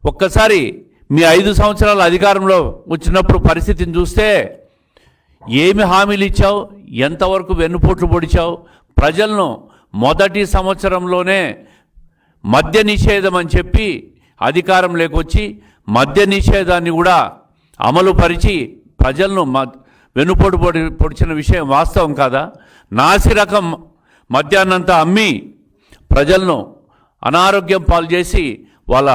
ఒక్కసారి మీ 5 సంవత్సరాల అధికారంలో వచ్చినప్పుడు పరిస్థితిని చూస్తే ఏమి హామీలు ఇచ్చావు, ఎంతవరకు వెన్నుపోట్లు పొడిచావు? ప్రజలను మొదటి సంవత్సరంలోనే మద్య నిషేధం అని చెప్పి అధికారం లేకొచ్చి మద్య నిషేధాన్ని కూడా అమలు పరిచి ప్రజలను వెన్నుపోటు పొడిచిన విషయం వాస్తవం కాదా? నాసిరకం మద్యాన్నంతా అమ్మి ప్రజలను అనారోగ్యం పాలు చేసి వాళ్ళ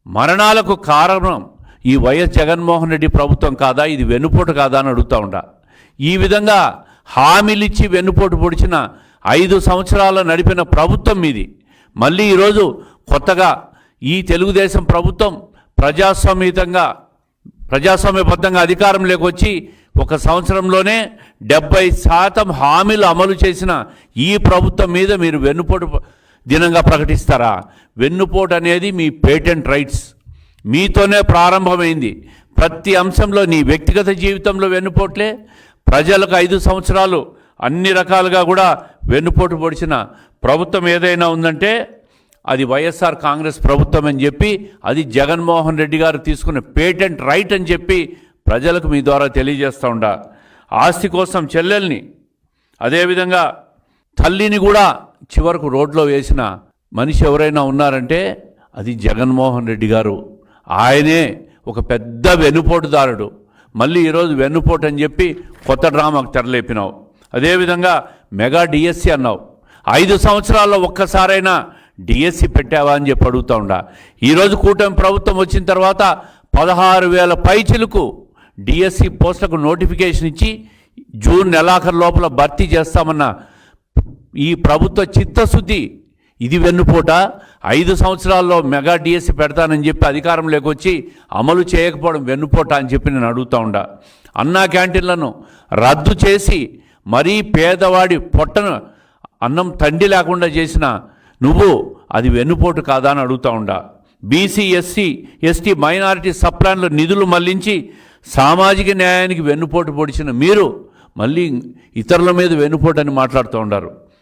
మరణాలకు కారణం ఈ వైఎస్ జగన్మోహన్ రెడ్డి ప్రభుత్వం కాదా? ఇది వెన్నుపోటు కాదా అని అడుగుతూ ఉండా. ఈ విధంగా హామీలిచ్చి వెన్నుపోటు పొడిచిన 5 సంవత్సరాలు నడిపిన ప్రభుత్వం ఇది. మళ్ళీ ఈరోజు కొత్తగా ఈ తెలుగుదేశం ప్రభుత్వం ప్రజాస్వామ్యబద్ధంగా అధికారం లేకొచ్చి 1 సంవత్సరంలోనే 70% హామీలు అమలు చేసిన ఈ ప్రభుత్వం మీద మీరు వెన్నుపోటు దినంగా ప్రకటిస్తారా? వెన్నుపోటు అనేది మీ పేటెంట్ రైట్స్, మీతోనే ప్రారంభమైంది. ప్రతి అంశంలో నీ వ్యక్తిగత జీవితంలో వెన్నుపోట్లే, ప్రజలకు 5 సంవత్సరాలు అన్ని రకాలుగా కూడా వెన్నుపోటు పొడిచిన ప్రభుత్వం ఏదైనా ఉందంటే అది వైఎస్ఆర్ కాంగ్రెస్ ప్రభుత్వం అని చెప్పి, అది జగన్మోహన్ రెడ్డి గారు తీసుకున్న పేటెంట్ రైట్ అని చెప్పి ప్రజలకు మీ ద్వారా తెలియజేస్తూ ఉండా. ఆస్తి కోసం చెల్లెల్ని, అదేవిధంగా తల్లిని కూడా చివరకు రోడ్లో వేసిన మనిషి ఎవరైనా ఉన్నారంటే అది జగన్మోహన్ రెడ్డి గారు. ఆయనే ఒక పెద్ద వెన్నుపోటుదారుడు. మళ్ళీ ఈరోజు వెన్నుపోటు అని చెప్పి కొత్త డ్రామాకు తెరలేపినావు. అదేవిధంగా మెగా డిఎస్సి అన్నావు. 5 సంవత్సరాల్లో ఒక్కసారైనా డిఎస్సి పెట్టావా అని చెప్పి అడుగుతూ ఉండా. ఈరోజు కూటమి ప్రభుత్వం వచ్చిన తర్వాత 16,000 పైచిలకు డిఎస్సి పోస్టులకు నోటిఫికేషన్ ఇచ్చి జూన్ నెలాఖరు లోపల భర్తీ చేస్తామన్న ఈ ప్రభుత్వ చిత్తశుద్ధి ఇది వెన్నుపోట? 5 సంవత్సరాల్లో మెగా డిఎస్సి పెడతానని చెప్పి అధికారంలోకి వచ్చి అమలు చేయకపోవడం వెన్నుపోట అని చెప్పి నేను అడుగుతూ ఉండా. అన్నా క్యాంటీన్లను రద్దు చేసి మరీ పేదవాడి పొట్టను అన్నం తండి లేకుండా చేసిన నువ్వు అది వెన్నుపోటు కాదా అని అడుగుతూ ఉండా. బీసీ, ఎస్సీ, ఎస్టీ, మైనారిటీ సప్లాన్లు నిధులు మళ్లించి సామాజిక న్యాయానికి వెన్నుపోటు పొడిచిన మీరు మళ్ళీ ఇతరుల మీద వెన్నుపోటు అని మాట్లాడుతూ ఉండారు.